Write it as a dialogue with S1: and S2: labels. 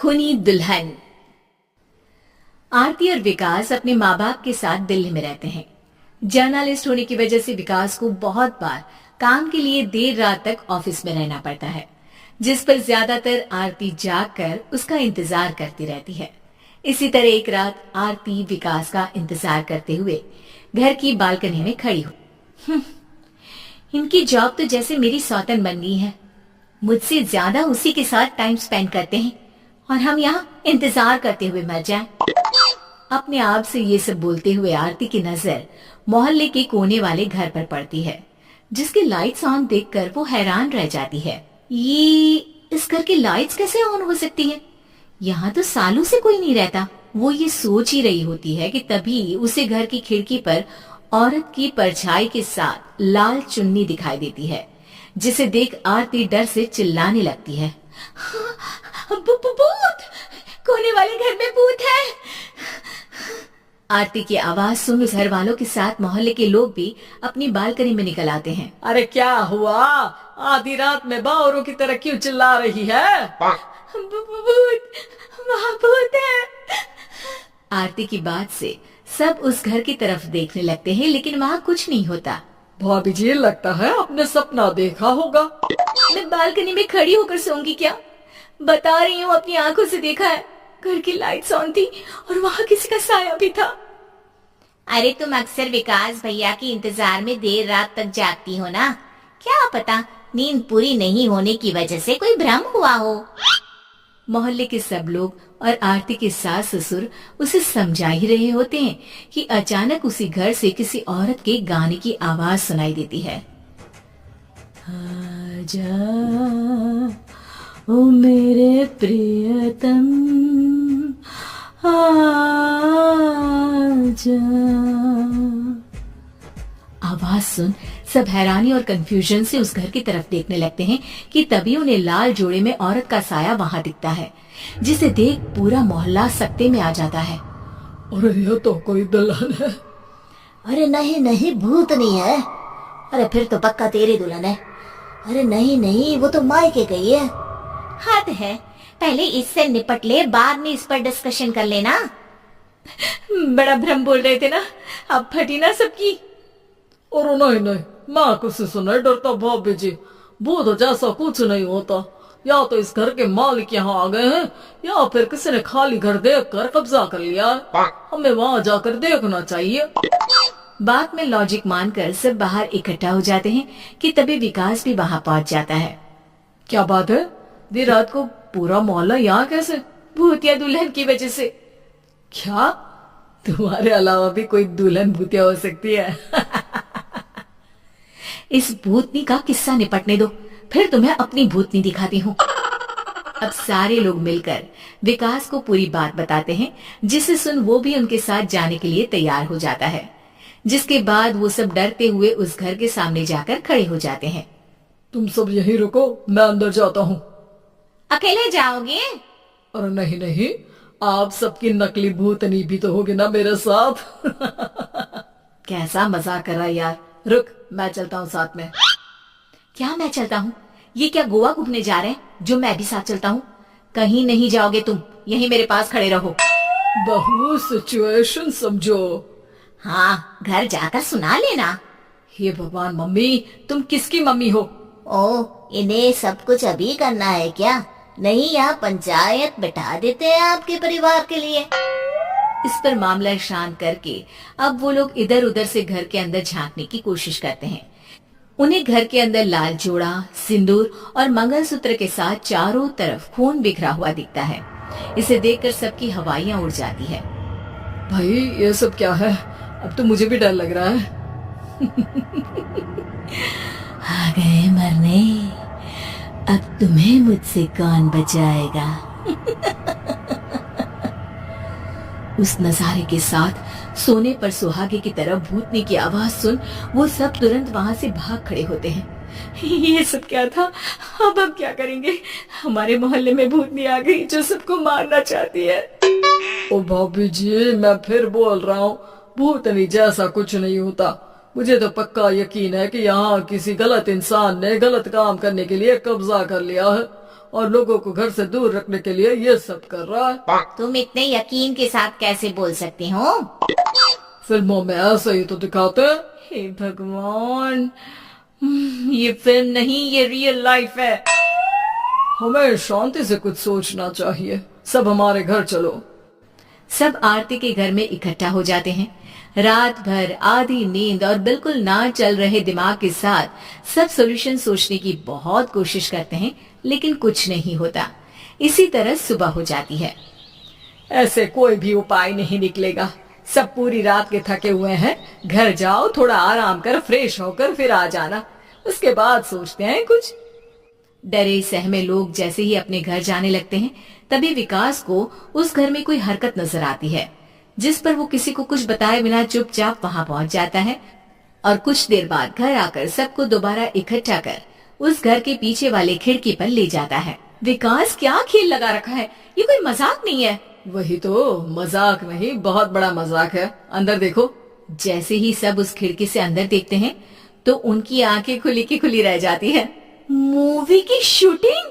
S1: खूनी दुल्हन। आरती और विकास अपने माँ बाप के साथ दिल्ली में रहते हैं। जर्नलिस्ट होने की वजह से विकास को बहुत बार काम के लिए देर रात तक ऑफिस में रहना पड़ता है, जिस पर ज्यादातर आरती जागकर उसका इंतजार करती रहती है। इसी तरह एक रात आरती विकास का इंतजार करते हुए घर की बालकनी में खड़ी हुई। इनकी जॉब तो जैसे मेरी सौतन बन गई है। मुझसे ज्यादा उसी के साथ टाइम स्पेंड करते हैं और हम यहाँ इंतजार करते हुए मर जाएं। अपने आप से ये सब बोलते हुए आरती की नजर मोहल्ले के कोने वाले घर पर पड़ती है, जिसके लाइट्स ऑन देखकर वो हैरान रह जाती है। ये इस घर की लाइट्स कैसे ऑन हो सकती है? यहाँ तो सालों से कोई नहीं रहता। वो ये सोच ही रही होती है कि तभी उसे घर की खिड़की पर औरत की परछाई के साथ लाल चुन्नी दिखाई देती है, जिसे देख आरती डर से चिल्लाने लगती है। भूत! कोने वाले घर में भूत है। आरती की आवाज सुन उस घर वालों के साथ मोहल्ले के लोग भी अपनी बालकनी में निकल आते हैं।
S2: अरे क्या हुआ? आधी रात में बावरों की तरह क्यों चिल्ला रही है?
S1: भूत! वहाँ भूत है। आरती की बात से सब उस घर की तरफ देखने लगते हैं, लेकिन वहाँ कुछ नहीं होता।
S2: भाभी जी, लगता है आपने सपना देखा होगा।
S1: मैं बालकनी में खड़ी होकर सोऊंगी क्या? बता रही हूँ, अपनी आंखों से देखा है। घर की लाइट्स ऑन थी और वहाँ किसी का साया भी था। अरे तुम अक्सर विकास भैया के इंतजार में देर रात तक जागती हो ना, क्या पता नींद पूरी नहीं होने की वजह से कोई भ्रम हुआ हो। मोहल्ले के सब लोग और आरती के सास ससुर उसे समझा ही रहे होते हैं कि अचानक उसी घर से किसी औरत के गाने की आवाज सुनाई देती है। आजा ओ मेरे प्रियतम आजा। आवाज सुन सब हैरानी और कंफ्यूजन से उस घर की तरफ देखने लगते हैं कि तभी उन्हें लाल जोड़े में औरत का साया वहां दिखता है, जिसे देख पूरा मोहल्ला सकते में आ जाता है।
S2: अरे ये तो कोई दुल्हन है।
S3: अरे नहीं नहीं, भूत नहीं है। अरे फिर तो पक्का तेरी दुल्हन है। अरे नहीं नहीं, वो तो मायके गई है।
S1: हद है, पहले इससे निपट ले, बाद में इस पर डिस्कशन कर लेना। बड़ा भ्रम बोल रहे थे ना, अब फटी ना सबकी।
S2: और नहीं नहीं, मैं किसी से नहीं डरता भाभी जी। भूत जैसा कुछ नहीं होता। या तो इस घर के मालिक यहाँ आ गए हैं, या फिर किसी ने खाली घर देख कर कब्जा कर लिया है। हमें वहाँ जाकर देखना चाहिए।
S1: बात में लॉजिक मानकर सब बाहर इकट्ठा हो जाते हैं कि तभी विकास भी वहाँ पहुँच जाता है।
S2: क्या बात है? देर रात को पूरा मोहल्ला यहाँ कैसे?
S1: भूतिया दुल्हन की वजह से।
S2: क्या तुम्हारे अलावा भी कोई दुल्हन भूतिया हो सकती है?
S1: इस भूतनी का किस्सा निपटने दो, फिर तुम्हें अपनी भूतनी दिखाती हूँ। अब सारे लोग मिलकर विकास को पूरी बात बताते हैं, जिसे सुन वो भी उनके साथ जाने के लिए तैयार हो जाता है। जिसके बाद वो सब डरते हुए उस घर के सामने जाकर खड़े हो जाते हैं।
S2: तुम सब यहीं रुको, मैं अंदर जाता हूँ।
S1: अकेले जाओगे?
S2: अरे नहीं नहीं, आप सबकी नकली भूतनी भी तो होगी ना मेरे साथ।
S1: कैसा मजाक कर रहा यार। रुक, मैं चलता हूँ साथ में। क्या मैं चलता हूँ? ये क्या गोवा घूमने जा रहे हैं जो मैं भी साथ चलता हूँ? कहीं नहीं जाओगे तुम, यहीं मेरे पास खड़े रहो।
S2: बहू सिचुएशन समझो।
S1: हाँ, घर जाकर सुना लेना।
S2: हे भगवान, मम्मी तुम किसकी मम्मी हो?
S3: ओ, इन्हें सब कुछ अभी करना है क्या? नहीं, यहाँ पंचायत बैठा देते हैं आपके परिवार के लिए।
S1: इस पर मामला शांत करके अब वो लोग इधर उधर से घर के अंदर झांकने की कोशिश करते हैं। उन्हें घर के अंदर लाल जोड़ा, सिंदूर और मंगलसूत्र के साथ चारों तरफ खून बिखरा हुआ दिखता है। इसे देखकर सबकी हवाइयां उड़ जाती है।
S2: भाई ये सब क्या है? अब तो मुझे भी डर लग रहा है।
S1: आ गए मरने, अब तुम्हें मुझसे कौन बचाएगा? उस नजारे के साथ सोने पर सुहागे की तरह भूतनी की आवाज सुन वो सब तुरंत वहाँ से भाग खड़े होते हैं। ये सब क्या था? अब हम क्या करेंगे? हमारे मोहल्ले में भूतनी आ गई जो सबको मारना चाहती है।
S2: ओ भाभी जी, मैं फिर बोल रहा हूँ, भूतनी जैसा कुछ नहीं होता। मुझे तो पक्का यकीन है कि यहाँ किसी गलत इंसान ने गलत काम करने के लिए कब्जा कर लिया है और लोगों को घर से दूर रखने के लिए ये सब कर रहा है।
S3: तुम इतने यकीन के साथ कैसे बोल सकते हो?
S2: फिल्मों में ऐसे ही तो दिखाते हैं।
S1: हे भगवान, ये फिल्म नहीं, ये रियल लाइफ है।
S2: हमें शांति से कुछ सोचना चाहिए। सब हमारे घर चलो।
S1: सब आरती के घर में इकट्ठा हो जाते हैं। रात भर आधी नींद और बिल्कुल ना चल रहे दिमाग के साथ सब सॉल्यूशन सोचने की बहुत कोशिश करते हैं, लेकिन कुछ नहीं होता। इसी तरह सुबह हो जाती है।
S2: ऐसे कोई भी उपाय नहीं निकलेगा। सब पूरी रात के थके हुए हैं। घर जाओ, थोड़ा आराम कर, फ्रेश होकर फिर आ जाना। उसके बाद सोचते हैं कुछ।
S1: डरे सहमे लोग जैसे ही अपने घर जाने लगते हैं, तभी विकास को उस घर में कोई हरकत नजर आती है, जिस पर वो किसी को कुछ बताए बिना चुपचाप वहां पहुंच जाता है और कुछ देर बाद घर आकर सबको दोबारा इकट्ठा कर उस घर के पीछे वाले खिड़की पर ले जाता है। विकास, क्या खेल लगा रखा है? ये कोई मजाक नहीं है।
S2: वही तो, मजाक नहीं, बहुत बड़ा मजाक है। अंदर देखो।
S1: जैसे ही सब उस खिड़की से अंदर देखते हैं तो उनकी आंखें खुली की खुली रह जाती है। मूवी की शूटिंग?